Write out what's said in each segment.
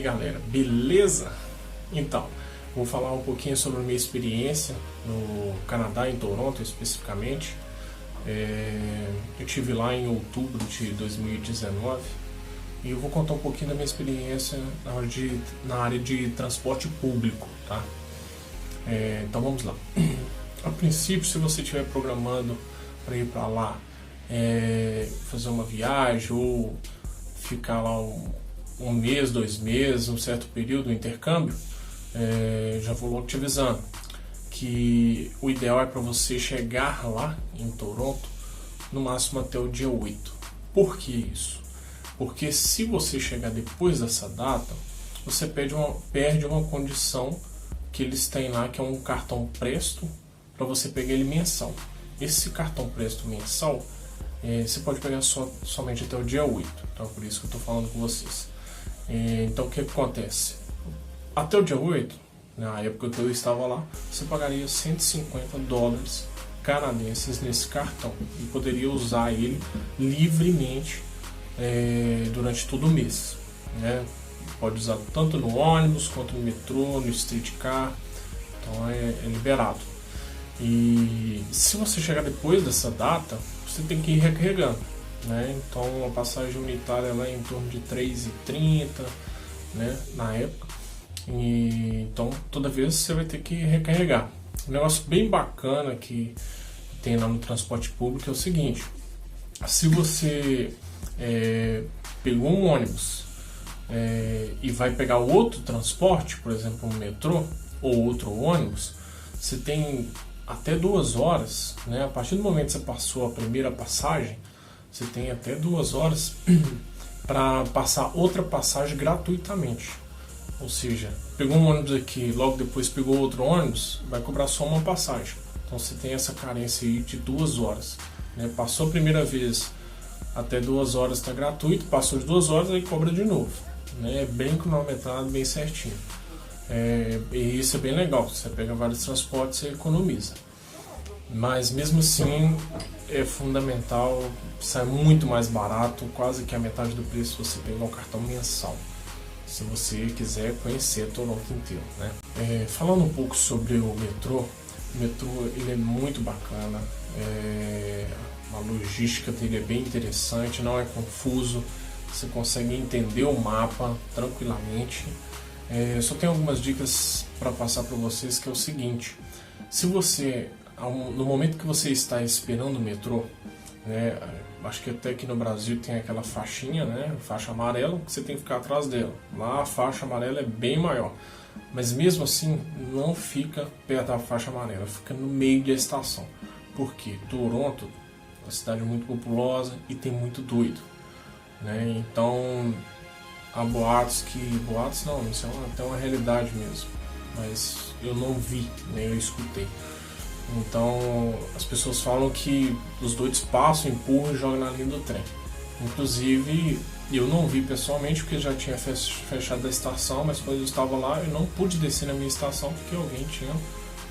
galera, beleza? Então, vou falar um pouquinho sobre a minha experiência no Canadá, em Toronto especificamente. Eu estive lá em outubro de 2019 e eu vou contar um pouquinho da minha experiência na área de transporte público, tá? Então vamos lá. A princípio, se você estiver programando para ir para lá, fazer uma viagem ou ficar lá um mês, 2 meses, um certo período, um intercâmbio, já vou logo te avisando que o ideal é para você chegar lá em Toronto no máximo até o dia 8. Por que isso? Porque se você chegar depois dessa data, você perde uma condição que eles têm lá, que é um cartão Presto, para você pegar ele mensal. Esse cartão Presto mensal, você pode pegar somente até o dia 8. Então, por isso que eu estou falando com vocês. Então, o que acontece? Até o dia 8, na época que eu estava lá, você pagaria $150 canadenses nesse cartão e poderia usar ele livremente durante todo o mês, né? Pode usar tanto no ônibus quanto no metrô, no streetcar, então é liberado. E se você chegar depois dessa data, você tem que ir recarregando, né? Então a passagem unitária lá é em torno de R$3,30, né, na época. Então toda vez você vai ter que recarregar. Um negócio bem bacana que tem lá no transporte público é o seguinte: se você pegou um ônibus e vai pegar outro transporte, por exemplo um metrô ou outro ônibus, você tem até 2 horas, né? A partir do momento que você passou a primeira passagem, você tem até 2 horas para passar outra passagem gratuitamente. Ou seja, pegou um ônibus aqui, logo depois pegou outro ônibus, vai cobrar só uma passagem. Então você tem essa carência aí de 2 horas, né? Passou a primeira vez, até 2 horas está gratuito, passou de 2 horas, aí cobra de novo, né? Bem cronometrado, bem certinho. E isso é bem legal, você pega vários transportes e economiza. Mas mesmo assim é fundamental, sai muito mais barato, quase que a metade do preço você pegar um cartão mensal, se você quiser conhecer Toronto inteiro, né? Falando um pouco sobre o metrô ele é muito bacana, a logística dele é bem interessante, não é confuso, você consegue entender o mapa tranquilamente. Só tenho algumas dicas para passar para vocês, que é o seguinte: se você, no momento que você está esperando o metrô, né, acho que até aqui no Brasil tem aquela faixinha, né, faixa amarela, que você tem que ficar atrás dela. Lá a faixa amarela é bem maior, mas mesmo assim não fica perto da faixa amarela, fica no meio da estação. Porque Toronto é uma cidade muito populosa e tem muito doido, né? Então há boatos não, isso é até uma realidade mesmo, mas eu não vi, nem eu escutei. Então as pessoas falam que os doidos passam, empurram e jogam na linha do trem. Inclusive eu não vi pessoalmente, porque já tinha fechado a estação, mas quando eu estava lá eu não pude descer na minha estação porque alguém tinha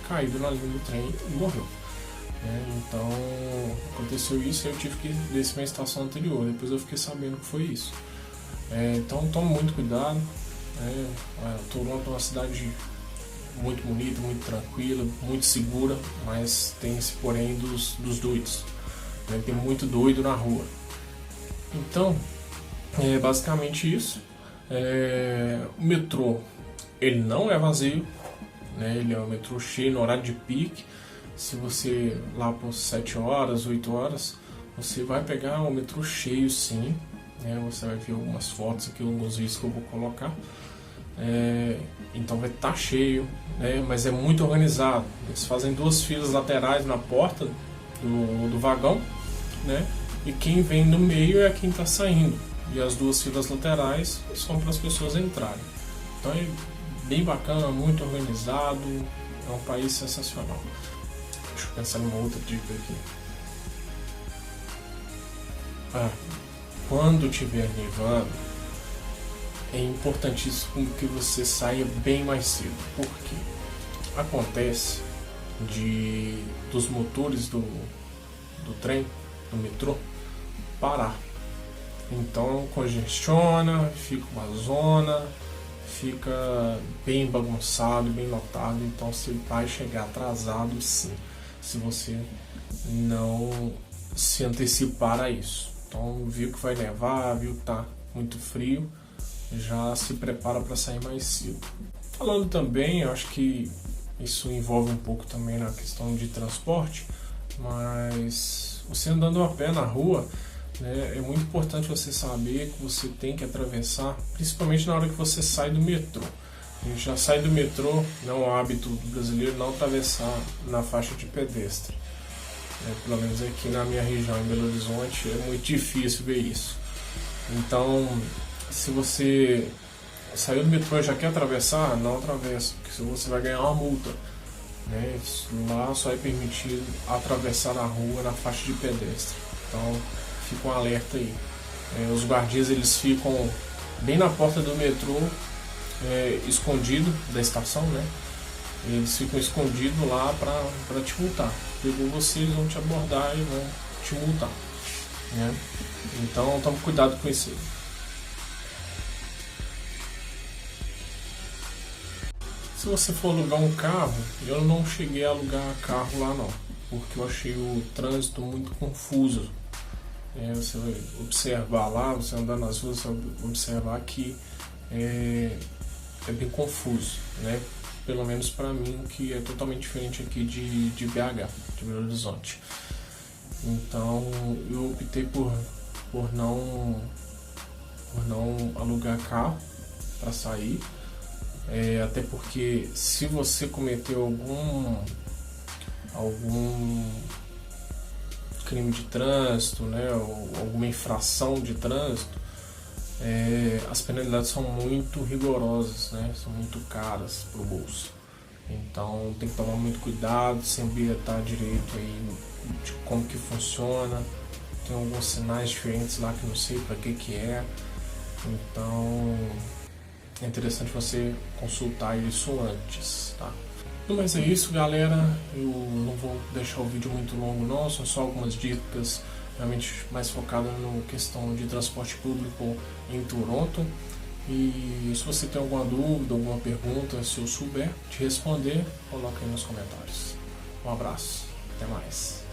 caído na linha do trem e morreu. Então aconteceu isso e eu tive que descer na estação anterior. Depois eu fiquei sabendo que foi isso. Então tome muito cuidado. Toronto é uma cidade muito bonita, muito tranquila, muito segura, mas tem esse porém dos doidos, né? Tem muito doido na rua. Então é basicamente isso. O metrô ele não é vazio, né? Ele é um metrô cheio no horário de pique. Se você lá por 7 horas, 8 horas, você vai pegar o metrô cheio, sim. Você vai ver algumas fotos aqui, alguns vídeos que eu vou colocar. Então vai estar cheio, né? Mas é muito organizado. Eles fazem 2 filas laterais na porta do vagão, né? E quem vem no meio é quem está saindo. E as 2 filas laterais são para as pessoas entrarem. Então é bem bacana, muito organizado. É um país sensacional. Deixa eu pensar numa outra dica aqui. Quando estiver nevando, é importantíssimo que você saia bem mais cedo. Porque acontece dos motores do trem, do metrô, parar. Então congestiona, fica uma zona, fica bem bagunçado, bem lotado, então você vai chegar atrasado sim, se você não se antecipar a isso. Então viu que vai nevar, viu que tá muito frio, já se prepara para sair mais cedo. Falando também, eu acho que isso envolve um pouco também na questão de transporte, mas você andando a pé na rua, né, é muito importante você saber que você tem que atravessar, principalmente na hora que você sai do metrô. A gente já sai do metrô, não é um hábito do brasileiro não atravessar na faixa de pedestre. Pelo menos aqui na minha região, em Belo Horizonte, é muito difícil ver isso. Então, se você saiu do metrô e já quer atravessar, não atravessa, porque você vai ganhar uma multa. Né? Lá só é permitido atravessar a rua na faixa de pedestre. Então, fica um alerta aí. Os guardias eles ficam bem na porta do metrô, escondido da estação, né? Eles ficam escondidos lá para te multar. Pegou você, eles vão te abordar e vão te multar. Né? Então tome cuidado com isso aí. Se você for alugar um carro, eu não cheguei a alugar carro lá não, porque eu achei o trânsito muito confuso. Você vai observar lá, você andando nas ruas, você vai observar que é bem confuso, né? Pelo menos para mim, que é totalmente diferente aqui de BH, de Belo Horizonte. Então eu optei por não alugar carro para sair, até porque se você cometeu algum crime de trânsito, né, ou alguma infração de trânsito, as penalidades são muito rigorosas, né, são muito caras para o bolso. Então tem que tomar muito cuidado, se ambientar direito aí de como que funciona. Tem alguns sinais diferentes lá que não sei para que é. Então é interessante você consultar isso antes, tá? Mas é isso, galera. Eu não vou deixar o vídeo muito longo não, são só algumas dicas realmente mais focadas na questão de transporte público em Toronto. E se você tem alguma dúvida, alguma pergunta, se eu souber te responder, coloca aí nos comentários. Um abraço, até mais.